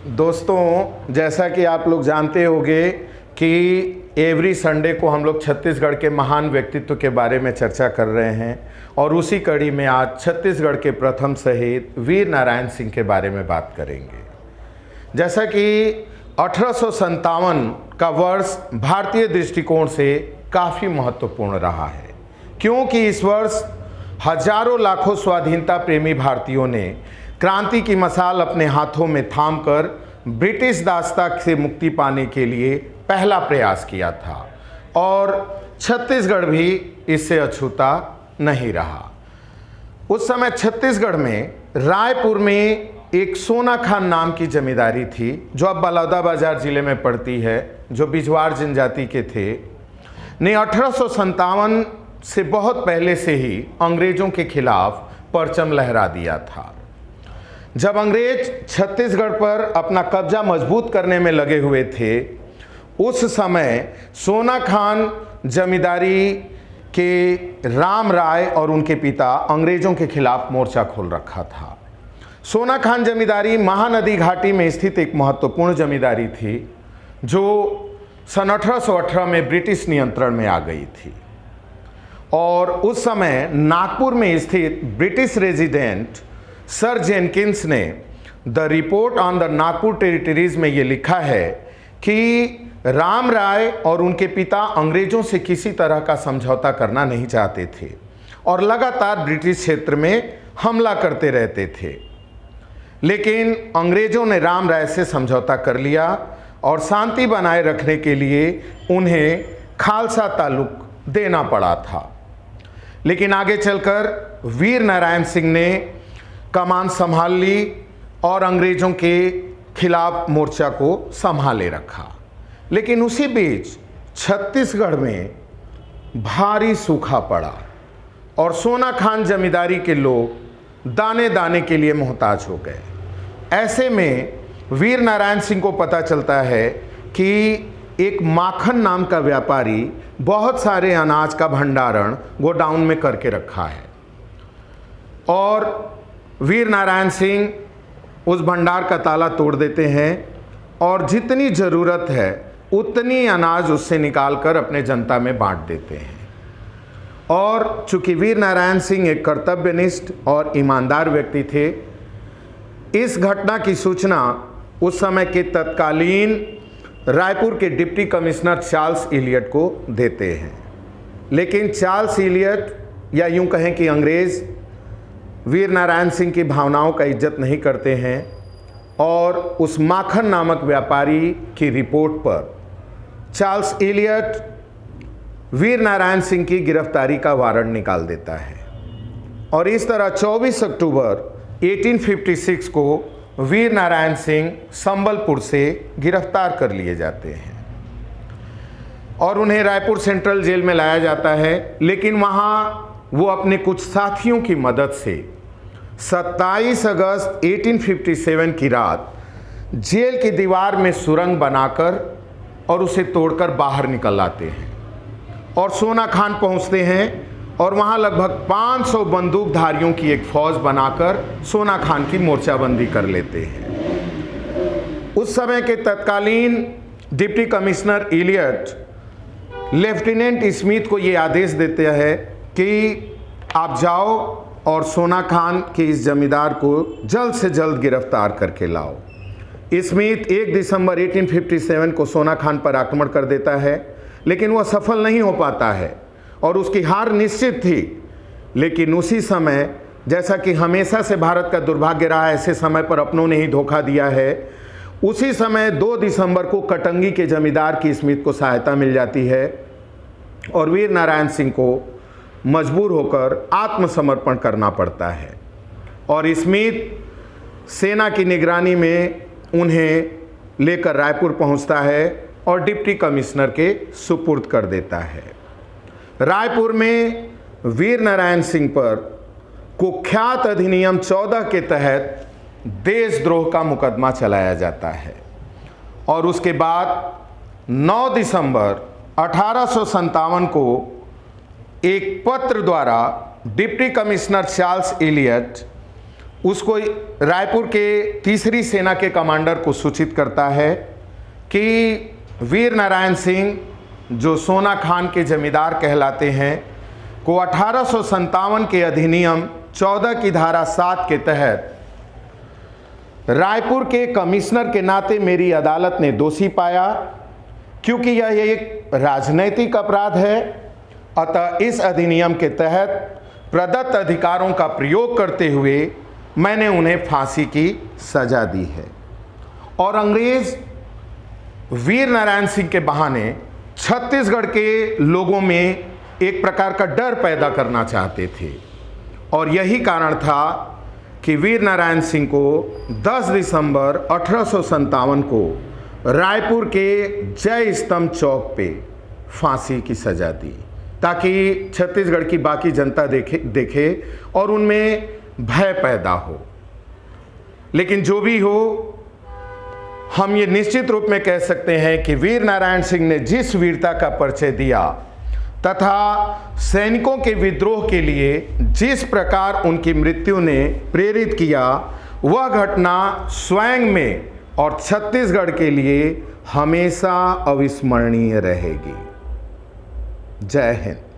दोस्तों, जैसा कि आप लोग जानते होंगे कि एवरी संडे को हम लोग छत्तीसगढ़ के महान व्यक्तित्व के बारे में चर्चा कर रहे हैं और उसी कड़ी में आज छत्तीसगढ़ के प्रथम शहीद वीर नारायण सिंह के बारे में बात करेंगे। जैसा कि 1857 का वर्ष भारतीय दृष्टिकोण से काफ़ी महत्वपूर्ण रहा है, क्योंकि इस वर्ष हजारों लाखों स्वाधीनता प्रेमी भारतीयों ने क्रांति की मशाल अपने हाथों में थामकर ब्रिटिश दासता से मुक्ति पाने के लिए पहला प्रयास किया था और छत्तीसगढ़ भी इससे अछूता नहीं रहा। उस समय छत्तीसगढ़ में रायपुर में एक सोना खान नाम की जमींदारी थी, जो अब बलौदाबाजार जिले में पड़ती है, जो बिजवार जनजाति के थे। ने 1857 से बहुत पहले से ही अंग्रेजों के खिलाफ परचम लहरा दिया था। जब अंग्रेज छत्तीसगढ़ पर अपना कब्जा मजबूत करने में लगे हुए थे, उस समय सोना खान जमींदारी के राम राय और उनके पिता अंग्रेजों के खिलाफ मोर्चा खोल रखा था। सोना खान जमींदारी महानदी घाटी में स्थित एक महत्वपूर्ण जमींदारी थी, जो सन 1818 में ब्रिटिश नियंत्रण में आ गई थी और उस समय नागपुर में स्थित ब्रिटिश रेजिडेंट सर जेनकिंस ने the report on the Nagpur territories में ये लिखा है कि राम राय और उनके पिता अंग्रेजों से किसी तरह का समझौता करना नहीं चाहते थे और लगातार ब्रिटिश क्षेत्र में हमला करते रहते थे। लेकिन अंग्रेजों ने राम राय से समझौता कर लिया और शांति बनाए रखने के लिए उन्हें खालसा ताल्लुक देना पड़ा था। लेकिन आगे चलकर वीर नारायण सिंह ने कमान संभाल ली और अंग्रेजों के खिलाफ मोर्चा को संभाले रखा। लेकिन उसी बीच छत्तीसगढ़ में भारी सूखा पड़ा और सोना खान जमींदारी के लोग दाने दाने के लिए मोहताज हो गए। ऐसे में वीर नारायण सिंह को पता चलता है कि एक माखन नाम का व्यापारी बहुत सारे अनाज का भंडारण गोडाउन में करके रखा है और वीर नारायण सिंह उस भंडार का ताला तोड़ देते हैं और जितनी ज़रूरत है उतनी अनाज उससे निकालकर अपने जनता में बांट देते हैं। और चूंकि वीर नारायण सिंह एक कर्तव्यनिष्ठ और ईमानदार व्यक्ति थे, इस घटना की सूचना उस समय के तत्कालीन रायपुर के डिप्टी कमिश्नर चार्ल्स इलियट को देते हैं। लेकिन चार्ल्स इलियट, या यूं कहें कि अंग्रेज़, वीर नारायण सिंह की भावनाओं का इज्जत नहीं करते हैं और उस माखन नामक व्यापारी की रिपोर्ट पर चार्ल्स इलियट वीर नारायण सिंह की गिरफ्तारी का वारंट निकाल देता है और इस तरह 24 अक्टूबर 1856 को वीर नारायण सिंह संबलपुर से गिरफ्तार कर लिए जाते हैं और उन्हें रायपुर सेंट्रल जेल में लाया जाता है। लेकिन वहाँ वो अपने कुछ साथियों की मदद से 27 अगस्त 1857 की रात जेल की दीवार में सुरंग बनाकर और उसे तोड़कर बाहर निकल आते हैं और सोना खान पहुंचते हैं और वहां लगभग 500 बंदूकधारियों की एक फौज बनाकर सोना खान की मोर्चाबंदी कर लेते हैं। उस समय के तत्कालीन deputy commissioner Elliot lieutenant Smith को ये आदेश देते हैं कि आप जाओ और सोना खान के इस जमींदार को जल्द से जल्द गिरफ्तार करके लाओ। स्मिथ 1 दिसंबर 1857 को सोना खान पर आक्रमण कर देता है, लेकिन वह सफल नहीं हो पाता है और उसकी हार निश्चित थी। लेकिन उसी समय, जैसा कि हमेशा से भारत का दुर्भाग्य रहा, ऐसे समय पर अपनों ने ही धोखा दिया है, उसी समय 2 दिसंबर को कटंगी के जमींदार की स्मिथ को सहायता मिल जाती है और वीर नारायण सिंह को मजबूर होकर आत्मसमर्पण करना पड़ता है और स्मिथ सेना की निगरानी में उन्हें लेकर रायपुर पहुंचता है और डिप्टी कमिश्नर के सुपुर्द कर देता है। रायपुर में वीर नारायण सिंह पर कुख्यात अधिनियम 14 के तहत देशद्रोह का मुकदमा चलाया जाता है और उसके बाद 9 दिसंबर 1857 को एक पत्र द्वारा डिप्टी कमिश्नर चार्ल्स इलियट उसको रायपुर के तीसरी सेना के कमांडर को सूचित करता है कि वीर नारायण सिंह, जो सोना खान के जमींदार कहलाते हैं, को 1857 के अधिनियम 14 की धारा 7 के तहत रायपुर के कमिश्नर के नाते मेरी अदालत ने दोषी पाया, क्योंकि यह एक राजनैतिक अपराध है। अतः इस अधिनियम के तहत प्रदत्त अधिकारों का प्रयोग करते हुए मैंने उन्हें फांसी की सजा दी है। और अंग्रेज वीर नारायण सिंह के बहाने छत्तीसगढ़ के लोगों में एक प्रकार का डर पैदा करना चाहते थे, और यही कारण था कि वीर नारायण सिंह को 10 दिसंबर 1857 को रायपुर के जय स्तंभ चौक पे फांसी की सजा दी, ताकि छत्तीसगढ़ की बाकी जनता देखे और उनमें भय पैदा हो। लेकिन जो भी हो, हम ये निश्चित रूप में कह सकते हैं कि वीर नारायण सिंह ने जिस वीरता का परिचय दिया तथा सैनिकों के विद्रोह के लिए जिस प्रकार उनकी मृत्यु ने प्रेरित किया, वह घटना स्वयं में और छत्तीसगढ़ के लिए हमेशा अविस्मरणीय रहेगी। जय हिंद।